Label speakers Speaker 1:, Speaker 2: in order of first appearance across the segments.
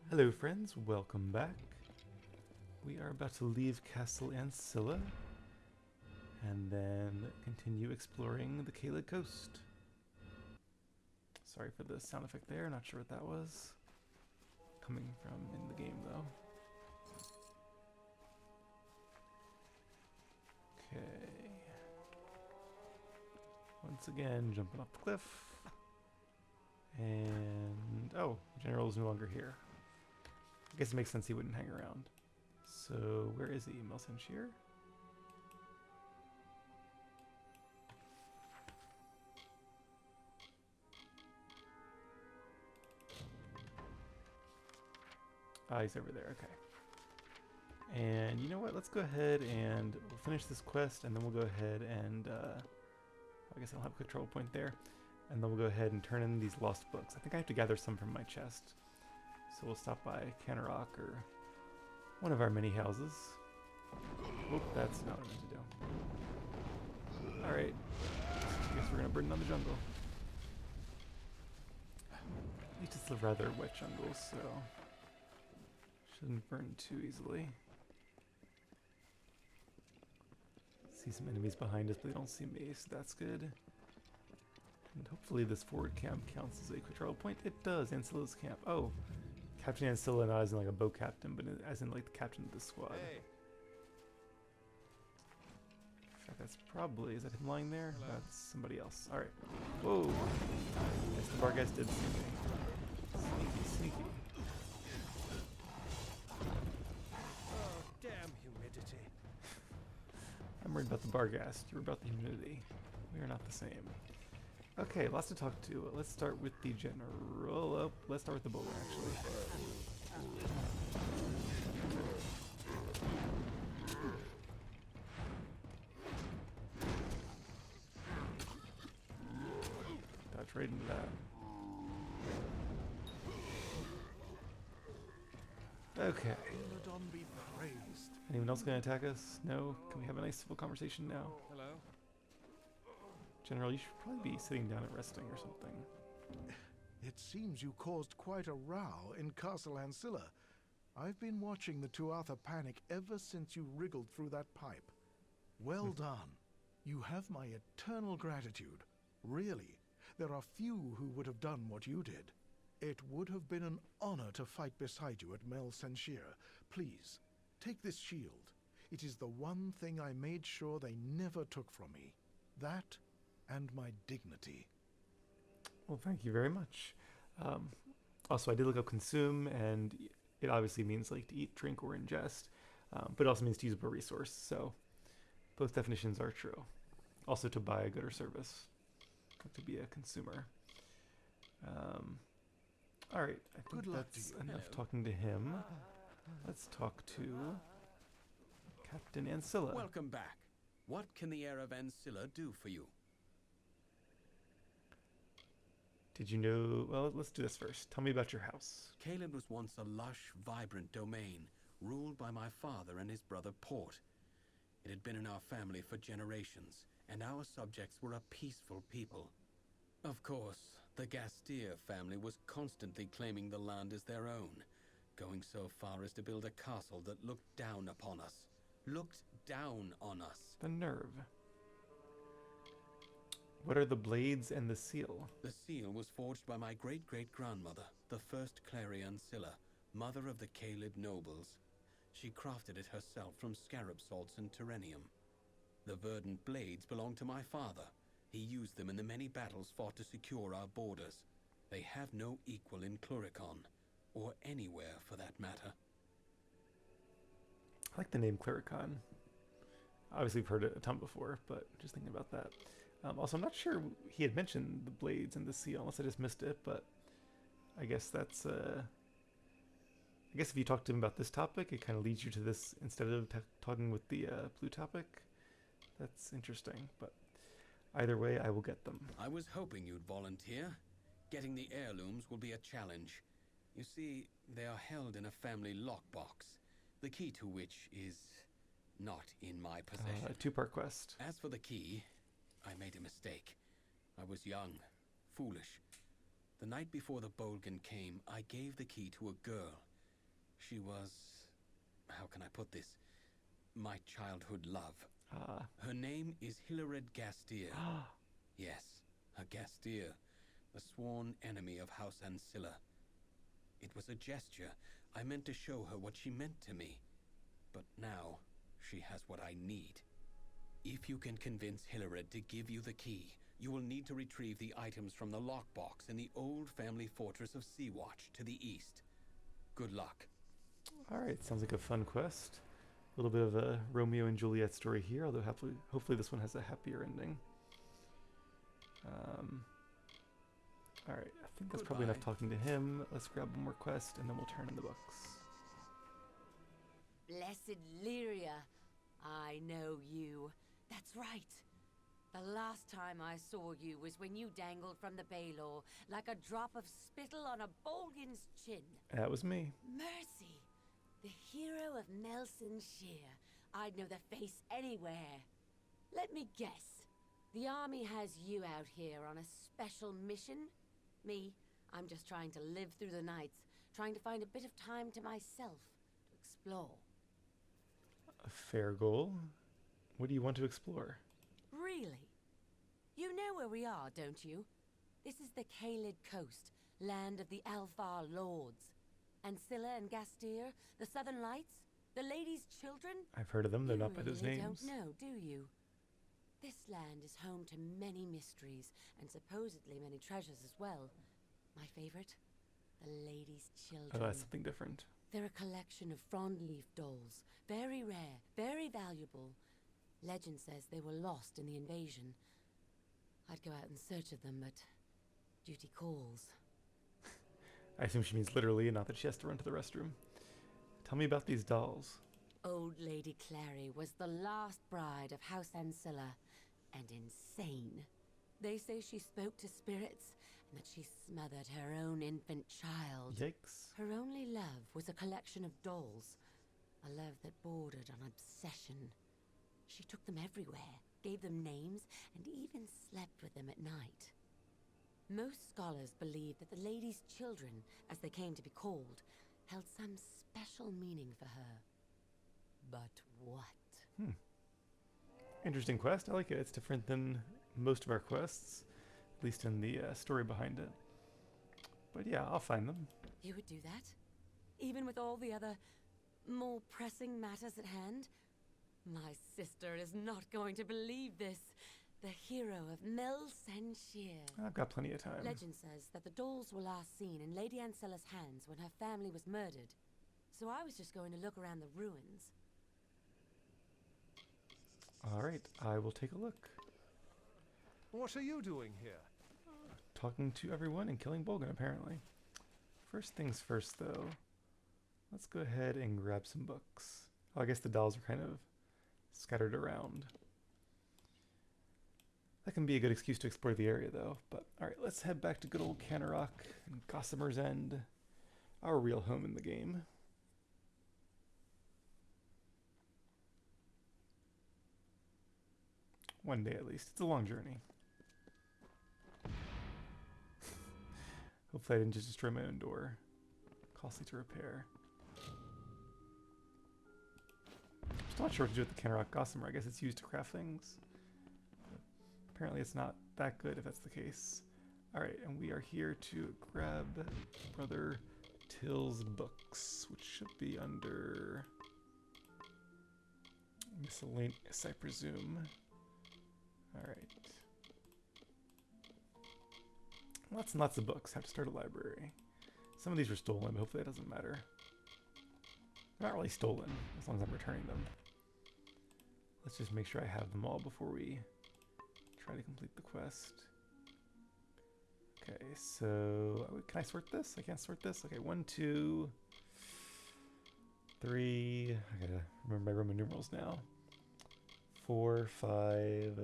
Speaker 1: Hello friends, welcome back. We are about to leave Castle Ansilla and then continue exploring the Kaled coast. Sorry for the sound effect there, not sure what that was. Coming from in the game though. Okay. Once again, jumping off the cliff. And, oh, General is no longer here. I guess it makes sense he wouldn't hang around. So, where is he? Melsenshire? Ah, he's over there, okay. And you know what, let's go ahead and we'll finish this quest and then we'll go ahead and, I guess I don't have a control point there. And then we'll go ahead and turn in these lost books. I think I have to gather some from my chest. So we'll stop by Canarok or one of our many houses. Oop, that's not what I meant to do. Alright. I guess we're gonna burn down the jungle. At least it's a rather wet jungle, so shouldn't burn too easily. See some enemies behind us, but they don't see me, so that's good. And hopefully this forward camp counts as a control point. It does, Ancilla's camp. Oh, Captain Ansilla, not as in like a boat captain, but as in like the captain of the squad.
Speaker 2: Hey.
Speaker 1: In fact, that's probably, is that him lying there?
Speaker 2: Hello.
Speaker 1: That's somebody else. Alright. Whoa. Yes, the Barghast did see me. Sneaky, sneaky.
Speaker 2: Oh, damn humidity.
Speaker 1: I'm worried about the Barghast. You're about the humidity. We are not the same. Okay, lots to talk to. Let's start with the general. Oh, let's start with the bowler, actually. Dodge right into that. Okay.
Speaker 2: Illidan be praised.
Speaker 1: Anyone else going to attack us? No? Can we have a nice civil conversation now?
Speaker 2: Hello?
Speaker 1: General, you should probably be sitting down and resting or something.
Speaker 3: It seems you caused quite a row in Castle Ansilla. I've been watching the Tuatha panic ever since you wriggled through that pipe. Well done. You have my eternal gratitude. Really, there are few who would have done what you did. It would have been an honor to fight beside you at Mel Senshir. Please, take this shield. It is the one thing I made sure they never took from me. That and my dignity.
Speaker 1: Well, thank you very much. Also, I did look up consume, and it obviously means like to eat, drink, or ingest, but it also means to use a resource, so both definitions are true. Also to buy a good or service, to be a consumer. Alright, I think
Speaker 3: Good luck
Speaker 1: that's
Speaker 3: to you.
Speaker 1: enough
Speaker 2: Hello.
Speaker 1: talking to him. Let's talk to Captain Ansilla.
Speaker 4: Welcome back. What can the heir of Ansilla do for you?
Speaker 1: Did you know... Well, let's do this first. Tell me about your house.
Speaker 4: Kaled was once a lush, vibrant domain, ruled by my father and his brother Port. It had been in our family for generations, and our subjects were a peaceful people. Of course, the Gastier family was constantly claiming the land as their own, going so far as to build a castle that looked down upon us. Looked down on us.
Speaker 1: The nerve. What are the blades and the seal?
Speaker 4: The seal was forged by my great-great-grandmother, the first Clary Ansilla, mother of the Kaled nobles. She crafted it herself from scarab salts and terrenium. The verdant blades belonged to my father. He used them in the many battles fought to secure our borders. They have no equal in Cluricon, or anywhere for that matter.
Speaker 1: I like the name Clericon. Obviously, we've heard it a ton before, but just thinking about that. Also, I'm not sure he had mentioned the blades and the seal, unless I just missed it, but I guess that's... I guess if you talk to him about this topic, it kind of leads you to this instead of talking with the blue topic. That's interesting, but either way, I will get them.
Speaker 4: I was hoping you'd volunteer. Getting the heirlooms will be a challenge. You see, they are held in a family lockbox, the key to which is not in my possession.
Speaker 1: A two-part quest.
Speaker 4: As for the key, I made a mistake. I was young, foolish. The night before the Bolgan came, I gave the key to a girl. She was, how can I put this, my childhood love.
Speaker 1: Ah.
Speaker 4: Her name is Hilared Gastier. Yes, a Gastier, a sworn enemy of House Ansilla. It was a gesture. I meant to show her what she meant to me. But now, she has what I need. If you can convince Hilared to give you the key, you will need to retrieve the items from the lockbox in the old family fortress of Sea-Watch to the east. Good luck.
Speaker 1: Alright, sounds like a fun quest. A little bit of a Romeo and Juliet story here, although hopefully this one has a happier ending. Alright, I think that's probably enough talking to him. Let's grab one more quest and then we'll turn in the books.
Speaker 5: Blessed Lyria, I know you. That's right. The last time I saw you was when you dangled from the Baylor like a drop of spittle on a Bolgan's chin.
Speaker 1: That was me.
Speaker 5: Mercy, the hero of Melson Shear. I'd know the face anywhere. Let me guess. The army has you out here on a special mission? Me, I'm just trying to live through the nights, trying to find a bit of time to myself, to explore.
Speaker 1: A fair goal. What do you want to explore?
Speaker 5: Really? You know where we are, don't you? This is the Kaled Coast, land of the Alfar Lords. Ansilla and Gastier, the Southern Lights, the Lady's Children.
Speaker 1: I've heard of them, they're not by those
Speaker 5: really
Speaker 1: names.
Speaker 5: Don't know, do you? This land is home to many mysteries, and supposedly many treasures as well. My favorite? The Lady's Children.
Speaker 1: Oh, that's something different.
Speaker 5: They're a collection of frond-leaf dolls. Very rare, very valuable. Legend says they were lost in the invasion. I'd go out in search of them, but duty calls.
Speaker 1: I assume she means literally and not that she has to run to the restroom. Tell me about these dolls.
Speaker 5: Old Lady Clary was the last bride of House Ansilla, and insane. They say she spoke to spirits, and that she smothered her own infant child.
Speaker 1: Yikes.
Speaker 5: Her only love was a collection of dolls, a love that bordered on obsession. She took them everywhere, gave them names, and even slept with them at night. Most scholars believe that the Lady's Children, as they came to be called, held some special meaning for her. But what?
Speaker 1: Interesting quest. I like it. It's different than most of our quests, at least in the story behind it. But yeah, I'll find them.
Speaker 5: You would do that? Even with all the other, more pressing matters at hand? My sister is not going to believe this. The hero of Melson Shear.
Speaker 1: I've got plenty of time.
Speaker 5: Legend says that the dolls were last seen in Lady Ancilla's hands when her family was murdered. So I was just going to look around the ruins.
Speaker 1: Alright, I will take a look.
Speaker 2: What are you doing here?
Speaker 1: Talking to everyone and killing Bolgan, apparently. First things first, though. Let's go ahead and grab some books. Oh, I guess the dolls are kind of scattered around. That can be a good excuse to explore the area, though. But, alright, let's head back to good old Canarok and Gossamer's End, our real home in the game. One day, at least. It's a long journey. Hopefully I didn't just destroy my own door. Costly to repair. Still not sure what to do with the Canarok Gossamer. I guess it's used to craft things. Apparently it's not that good if that's the case. Alright, and we are here to grab Brother Till's books, which should be under miscellaneous, I presume. Alright. Lots and lots of books. Have to start a library. Some of these were stolen, but hopefully that doesn't matter. They're not really stolen, as long as I'm returning them. Let's just make sure I have them all before we try to complete the quest. Okay, so can I sort this? I can't sort this? Okay, 1, 2, 3. I gotta remember my Roman numerals now. 4, 5,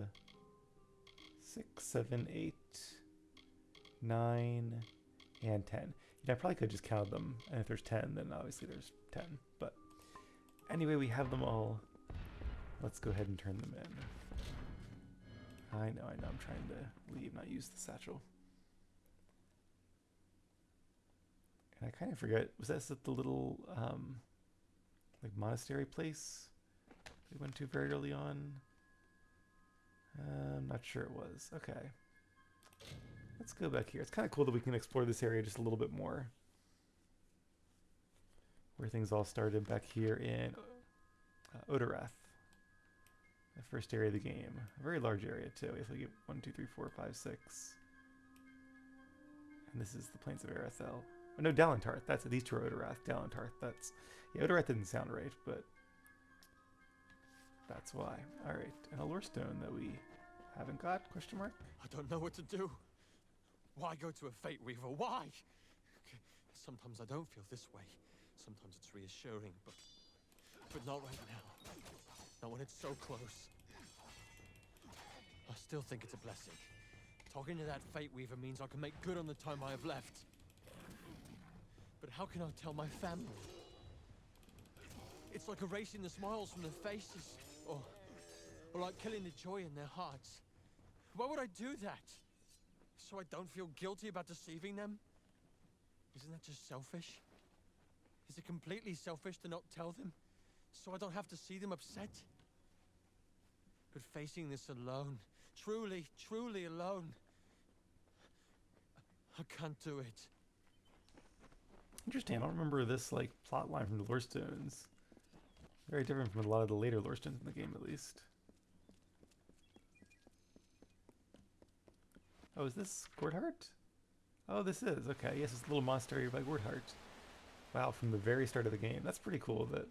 Speaker 1: 6, 7, 8, 9, and 10. You know, I probably could just count them, and if there's 10, then obviously there's 10. But anyway, we have them all. Let's go ahead and turn them in. I know, I'm trying to leave, not use the satchel. And I kind of forget, was that the little like monastery place we went to very early on? I'm not sure it was. Okay. Let's go back here. It's kind of cool that we can explore this area just a little bit more. Where things all started back here in Odorath. The first area of the game. A very large area too. If we get 1, 2, 3, 4, 5, 6. And this is the Plains of Arathel. Oh, no, Dalentarth. That's it. These two are Odorath. Dalentarth. That's... Yeah, Odorath didn't sound right, but... That's why. Alright, and a lore stone that we haven't got? Question mark?
Speaker 6: I don't know what to do. Why go to a Fate Weaver? Why? Sometimes I don't feel this way. Sometimes it's reassuring, but not right now. Not when it's so close. I still think it's a blessing. Talking to that Fate Weaver means I can make good on the time I have left. But how can I tell my family? It's like erasing the smiles from their faces, or like killing the joy in their hearts. Why would I do that? So I don't feel guilty about deceiving them? Isn't that just selfish? Is it completely selfish to not tell them, so I don't have to see them upset? But facing this alone, truly, truly alone, I can't do it.
Speaker 1: Interesting. I don't remember this like plot line from the lore stones. Very different from a lot of the later lore stones in the game, at least. Oh, is this Gordhart? Oh, this is. Okay, yes, it's a little monastery by Gordhart. Wow, from the very start of the game. That's pretty cool that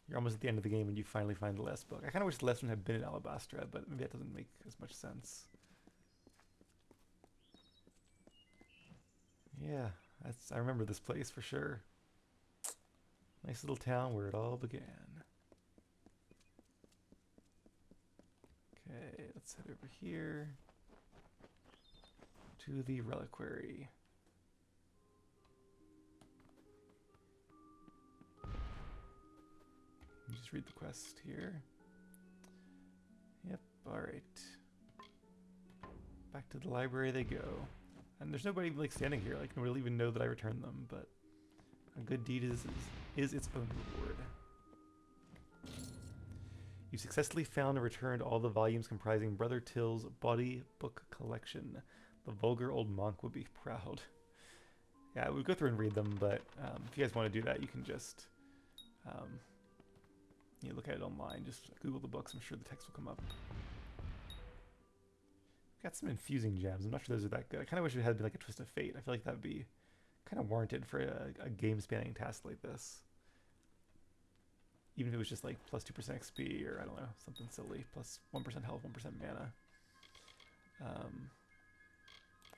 Speaker 1: you're almost at the end of the game and you finally find the last book. I kind of wish the last one had been in Alabastra, but maybe that doesn't make as much sense. Yeah, I remember this place for sure. Nice little town where it all began. Okay, let's head over here to the reliquary. Just read the quest here. Yep, alright. Back to the library they go. And there's nobody like standing here, like nobody will even know that I returned them, but a good deed is its own reward. You successfully found and returned all the volumes comprising Brother Till's body book collection. The vulgar old monk would be proud. Yeah, we'll go through and read them, but if you guys want to do that, you can just you look at it online. Just Google the books. I'm sure the text will come up. Got some infusing gems. I'm not sure those are that good. I kind of wish it had been like a twist of fate. I feel like that would be kind of warranted for a game-spanning task like this. Even if it was just like plus 2% XP or I don't know, something silly. Plus 1% health, 1% mana.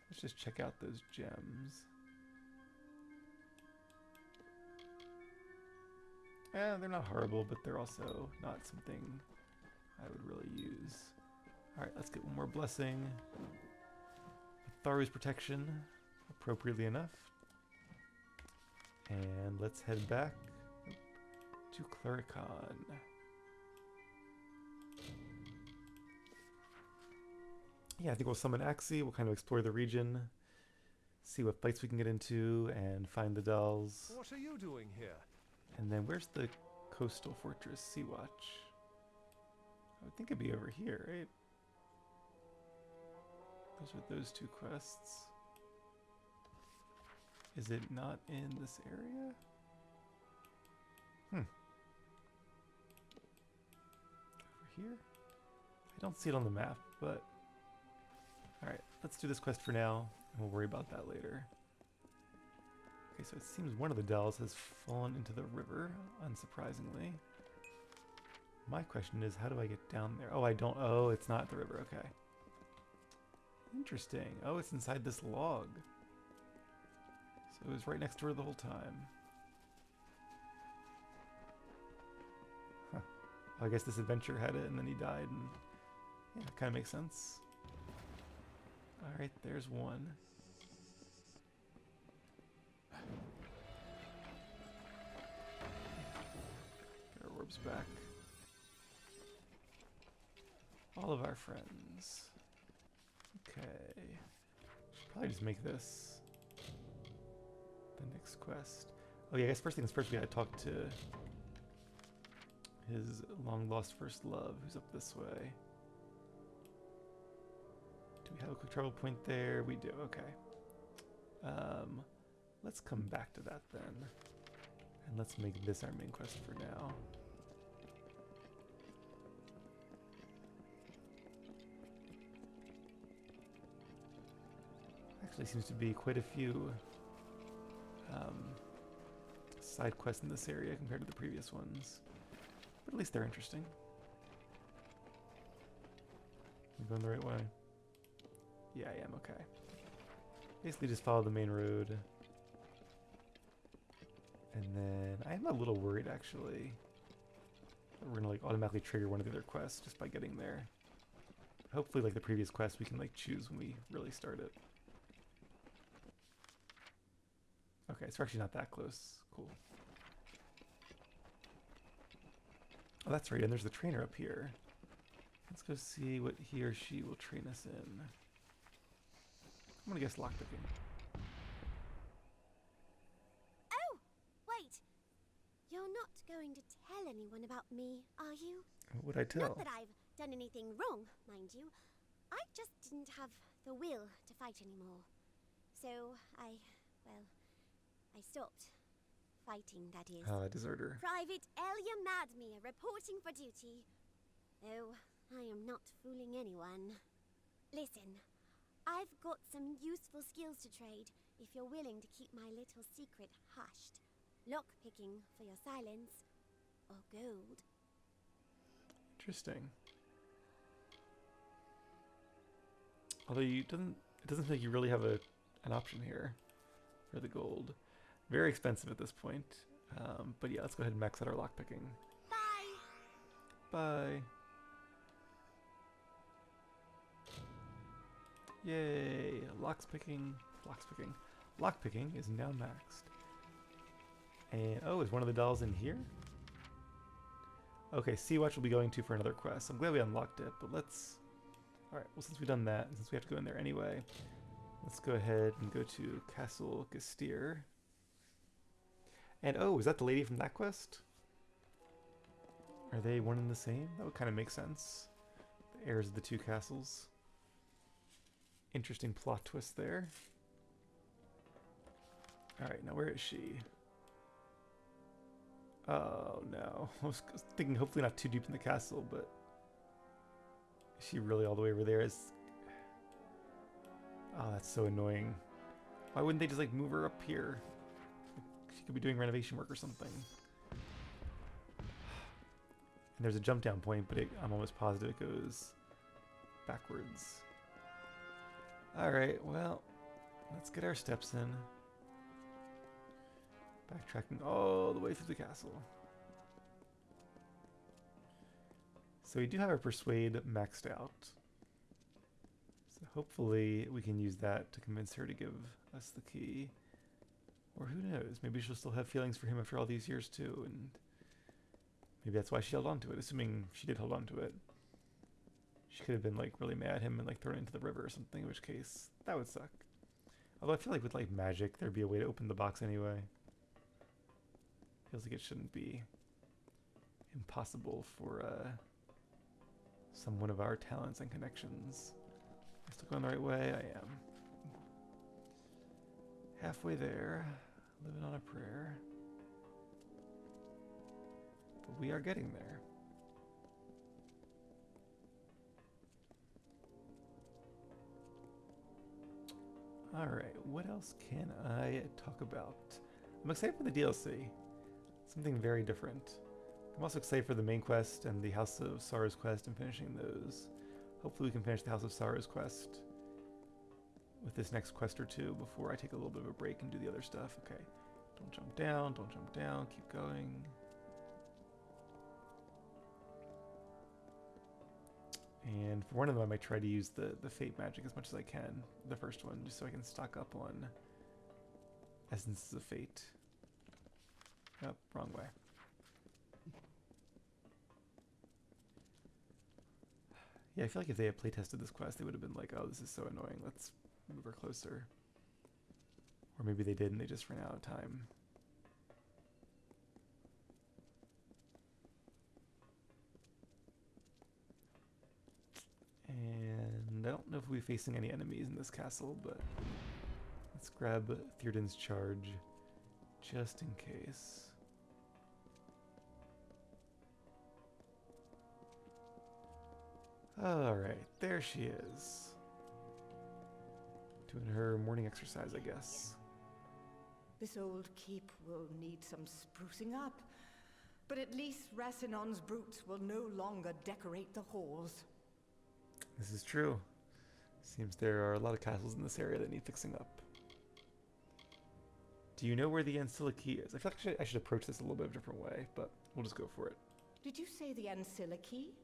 Speaker 1: Let's just check out those gems. Eh, they're not horrible, but they're also not something I would really use. Alright, let's get one more blessing. Tharu's protection, appropriately enough. And let's head back to Clericon. Yeah, I think we'll summon Axie, we'll kind of explore the region, see what fights we can get into, and find the dolls.
Speaker 2: What are you doing here?
Speaker 1: And then where's the coastal fortress, Sea Watch? I would think it'd be over here, right? Those are those two quests. Is it not in this area? Over here? I don't see it on the map, but... Alright, let's do this quest for now, and we'll worry about that later. Okay, so it seems one of the dolls has fallen into the river, unsurprisingly. My question is, how do I get down there? Oh, I don't... Oh, it's not the river, okay. Interesting. Oh, it's inside this log. So it was right next to her the whole time. Huh. Well, I guess this adventure had it and then he died, and yeah, it kind of makes sense. Alright, there's one. Get our orbs back. All of our friends. Okay. Should probably just make this the next quest. Oh yeah, I guess first things first, we gotta talk to his long-lost first love, who's up this way. Do we have a quick travel point there? We do, okay. Let's come back to that then. And let's make this our main quest for now. Actually seems to be quite a few side quests in this area compared to the previous ones. But at least they're interesting. I'm going the right way. Yeah, I am, okay. Basically just follow the main road. And then I'm a little worried actually that we're gonna like automatically trigger one of the other quests just by getting there. Hopefully like the previous quest we can like choose when we really start it. Okay, it's actually not that close. Cool. Oh, that's right, and there's the trainer up here. Let's go see what he or she will train us in. I'm gonna guess lockpicking.
Speaker 7: Oh, wait. You're not going to tell anyone about me, are you?
Speaker 1: What would I tell?
Speaker 7: Not that I've done anything wrong, mind you. I just didn't have the will to fight anymore. So I stopped. Fighting, that is.
Speaker 1: Deserter.
Speaker 7: Private Elia Madmere reporting for duty. Though I am not fooling anyone. Listen, I've got some useful skills to trade if you're willing to keep my little secret hushed. Lockpicking for your silence, or gold.
Speaker 1: Interesting. Although it doesn't feel like you really have an option here for the gold. Very expensive at this point. But yeah, let's go ahead and max out our lockpicking.
Speaker 7: Bye!
Speaker 1: Bye. Yay! Lockpicking is now maxed. And oh, is one of the dolls in here? Okay, Sea-Watch will be going to for another quest. I'm glad we unlocked it, but let's... Alright, well since we've done that, and since we have to go in there anyway, let's go ahead and go to Castle Gestir. And oh, is that the lady from that quest? Are they one and the same? That would kind of make sense. The heirs of the two castles. Interesting plot twist there. Alright, now where is she? Oh no. I was thinking hopefully not too deep in the castle, but... Is she really all the way over there? Oh, that's so annoying. Why wouldn't they just like move her up here? She could be doing renovation work or something. And there's a jump down point, but I'm almost positive it goes backwards. Alright, well, let's get our steps in. Backtracking all the way through the castle. So we do have our Persuade maxed out. So hopefully we can use that to convince her to give us the key. Or who knows, maybe she'll still have feelings for him after all these years too, and maybe that's why she held on to it, assuming she did hold on to it. She could have been like really mad at him and like thrown it into the river or something, in which case that would suck. Although I feel like with like magic there'd be a way to open the box anyway. Feels like it shouldn't be impossible for someone of our talents and connections. Am I still going the right way? I am. Halfway there, living on a prayer. But we are getting there. Alright, what else can I talk about? I'm excited for the DLC. Something very different. I'm also excited for the main quest and the House of Sorrows quest and finishing those. Hopefully we can finish the House of Sorrows quest with this next quest or two before I take a little bit of a break and do the other stuff. Okay, don't jump down, keep going. And for one of them I might try to use the Fate magic as much as I can, the first one, just so I can stock up on Essences of Fate. Oh, wrong way. Yeah, I feel like if they had playtested this quest, they would have been like, oh, this is so annoying, let's move her closer. Or maybe they did and they just ran out of time. And I don't know if we'll be facing any enemies in this castle, but let's grab Theoden's charge just in case. Alright, there she is. Doing her morning exercise, I guess.
Speaker 8: This old keep will need some sprucing up, but at least Racinon's brutes will no longer decorate the halls.
Speaker 1: This is true. Seems there are a lot of castles in this area that need fixing up. Do you know where the Ansilla key is? I feel like I should approach this a little bit of a different way, but we'll just go for it.
Speaker 8: Did you say the Ansilla key?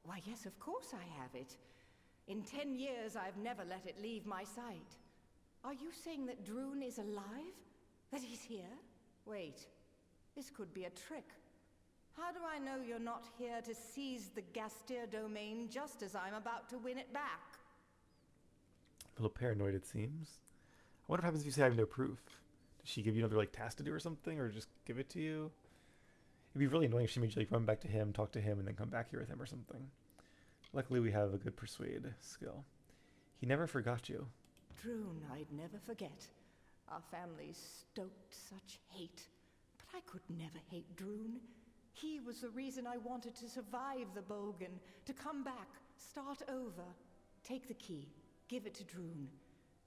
Speaker 8: Why, yes, of course I have it. In 10 years, I've never let it leave my sight. Are you saying that Droon is alive? That he's here? Wait, this could be a trick. How do I know you're not here to seize the Gastir domain just as I'm about to win it back?
Speaker 1: A little paranoid, it seems. I wonder what happens if you say I have no proof. Does she give you another task to do or something, or just give it to you? It'd be really annoying if she made you run back to him, talk to him, and then come back here with him or something. Luckily, we have a good persuade skill. He never forgot you.
Speaker 8: Droon, I'd never forget. Our families stoked such hate, but I could never hate Droon. He was the reason I wanted to survive the Bolgan, to come back, start over. Take the key, give it to Droon.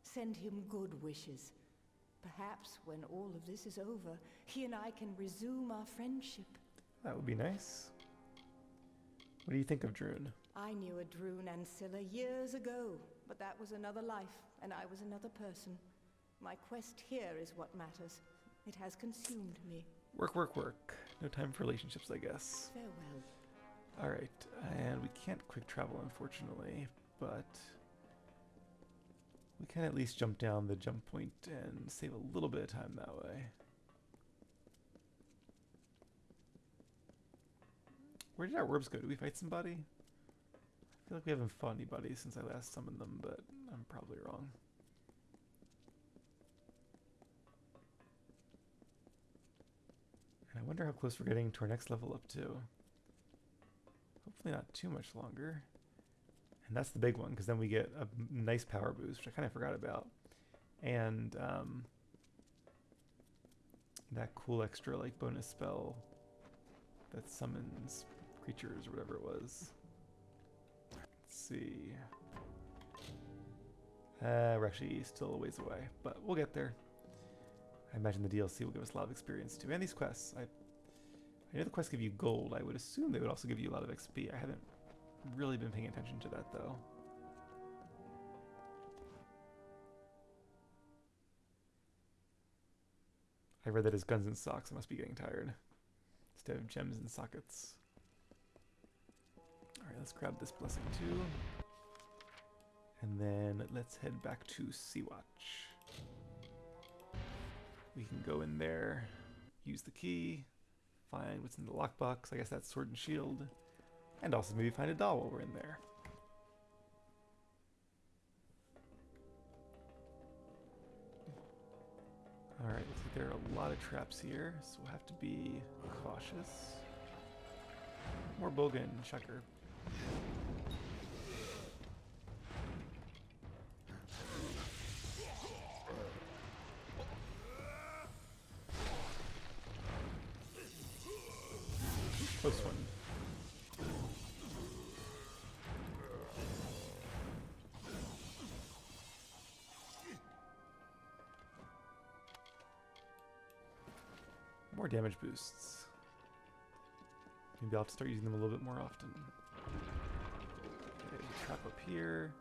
Speaker 8: Send him good wishes. Perhaps when all of this is over, he and I can resume our friendship.
Speaker 1: That would be nice. What do you think of Droon?
Speaker 8: I knew a Droon Ansilla years ago, but that was another life, and I was another person. My quest here is what matters. It has consumed me.
Speaker 1: Work, work, work. No time for relationships, I guess.
Speaker 8: Farewell.
Speaker 1: Alright, and we can't quick travel, unfortunately, but we can at least jump down the jump point and save a little bit of time that way. Where did our orbs go? Did we fight somebody? I feel like we haven't fought anybody since I last summoned them, but I'm probably wrong. And I wonder how close we're getting to our next level up to. Hopefully not too much longer. And that's the big one, because then we get a nice power boost, which I kind of forgot about. And that cool extra bonus spell that summons creatures or whatever it was. Let's see. We're actually still a ways away, but we'll get there. I imagine the DLC will give us a lot of experience too. And these quests, I know the quests give you gold. I would assume they would also give you a lot of XP. I haven't really been paying attention to that though. I read that as guns and socks. I must be getting tired. Instead of gems and sockets. Alright, let's grab this blessing too. And then let's head back to Sea-Watch. We can go in there, use the key, find what's in the lockbox. I guess that's sword and shield. And also maybe find a doll while we're in there. Alright, looks like there are a lot of traps here, so we'll have to be cautious. More Bogan, shocker. Close one. More damage boosts. Maybe I'll have to start using them a little bit more often. Okay, trap up here.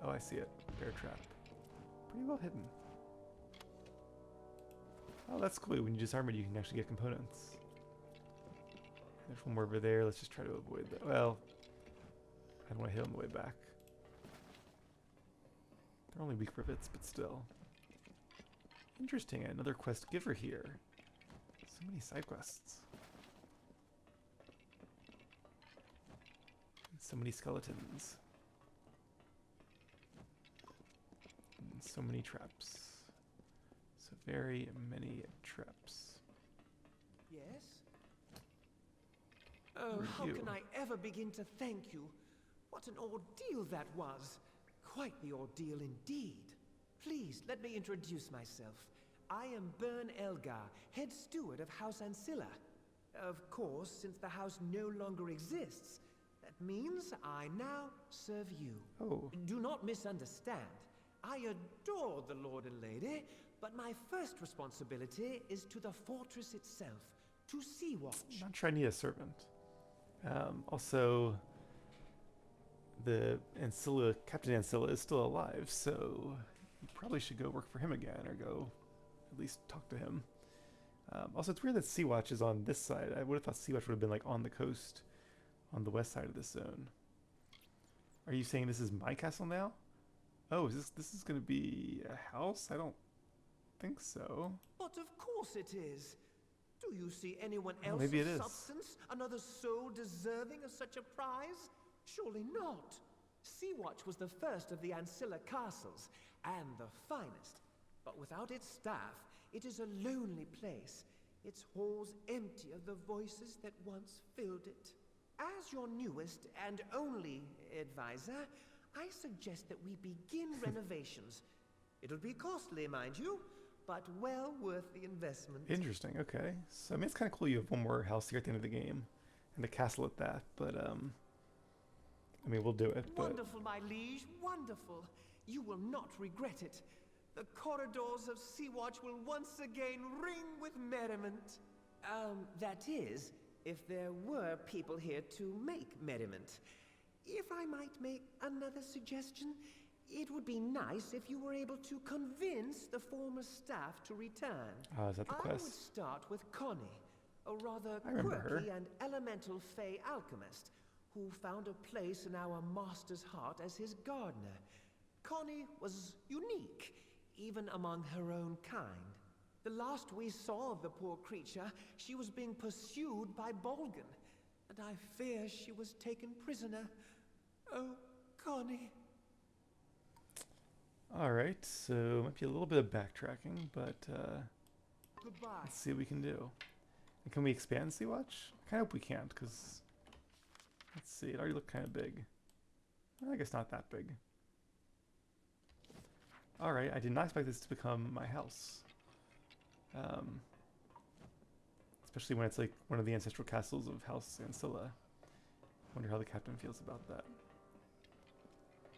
Speaker 1: Oh, I see it. Bear trap. Pretty well hidden. Oh, that's cool. When you disarm it, you can actually get components. There's one more over there. Let's just try to avoid that. Well, I don't want to hit on the way back. They're only weak rivets, but still. Interesting. Another quest giver here. So many side quests. And so many skeletons. And so many traps. So very many traps.
Speaker 9: Yes? Oh, how
Speaker 1: Review.
Speaker 9: can I ever begin to thank you? What an ordeal that was. Quite the ordeal indeed. Please, let me introduce myself. I am Bern Elgar, head steward of House Ansilla. Of course, since the house no longer exists, that means I now serve you.
Speaker 1: Oh.
Speaker 9: Do not misunderstand. I adore the Lord and Lady, but my first responsibility is to the fortress itself, to Sea Watch.
Speaker 1: I'm not sure I need a servant. Also, the Ansilla, Captain Ansilla is still alive, so you probably should go work for him again, or go at least talk to him. Also, it's weird that Sea Watch is on this side. I would have thought Sea Watch would have been like on the coast, on the west side of this zone. Are you saying this is my castle now? Oh, this is going to be a house? I don't think so.
Speaker 9: But of course it is. Do you see anyone
Speaker 1: Oh,
Speaker 9: else
Speaker 1: maybe
Speaker 9: of
Speaker 1: it is.
Speaker 9: substance, another soul deserving of such a prize? Surely not. Sea Watch was the first of the Ansilla castles, and the finest. But without its staff, it is a lonely place, its halls empty of the voices that once filled it. As your newest and only advisor, I suggest that we begin renovations. It'll be costly, mind you, but well worth the investment.
Speaker 1: Interesting, okay. So, I mean, it's kind of cool you have one more house here at the end of the game, and a castle at that, but, I mean, we'll do it, but...
Speaker 9: Wonderful, my liege, wonderful. You will not regret it. The corridors of Sea Watch will once again ring with merriment. That is, if there were people here to make merriment. If I might make another suggestion, it would be nice if you were able to convince the former staff to return.
Speaker 1: Ah, is that the
Speaker 9: I would
Speaker 1: quest?
Speaker 9: start with Connie, a rather
Speaker 1: I remember her.
Speaker 9: quirky and elemental fey alchemist who found a place in our master's heart as his gardener. Connie was unique, even among her own kind. The last we saw of the poor creature, she was being pursued by Bolgan, and I fear she was taken prisoner. Oh, Connie.
Speaker 1: Alright, so might be a little bit of backtracking, but
Speaker 9: Goodbye.
Speaker 1: let's see what we can do. And can we expand Sea Watch? I kind of hope we can't, because... Let's see, it already looked kind of big. I guess not that big. Alright, I did not expect this to become my house. Especially when it's like one of the ancestral castles of House Ansilla. Wonder how the captain feels about that.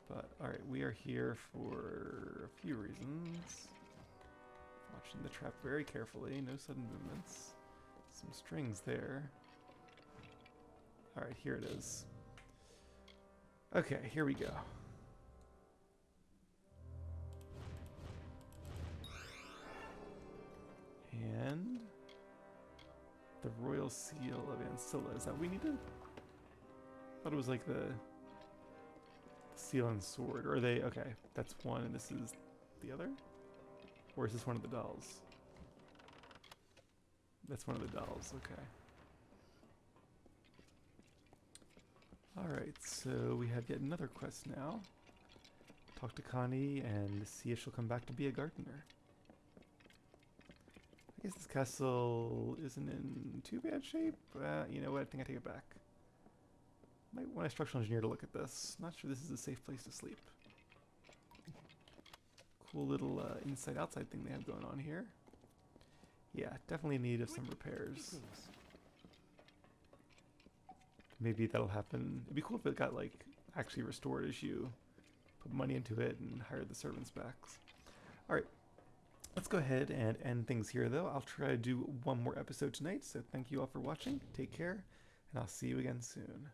Speaker 1: But, alright, we are here for a few reasons. Watching the trap very carefully, no sudden movements. Some strings there. Alright, here it is. Okay, here we go. And the Royal Seal of Ansilla. Is that what we needed? I thought it was like the seal and sword. Or are they... Okay, that's one and this is the other? Or is this one of the dolls? That's one of the dolls, okay. Alright, so we have yet another quest now. Talk to Connie and see if she'll come back to be a gardener. I guess this castle isn't in too bad shape. You know what, I think I take it back. Might want a structural engineer to look at this. Not sure this is a safe place to sleep. Cool little inside-outside thing they have going on here. Yeah, definitely in need of some repairs. Maybe that'll happen. It'd be cool if it got like actually restored as you put money into it and hired the servants back. Alright, let's go ahead and end things here though. I'll try to do one more episode tonight, so thank you all for watching. Take care, and I'll see you again soon.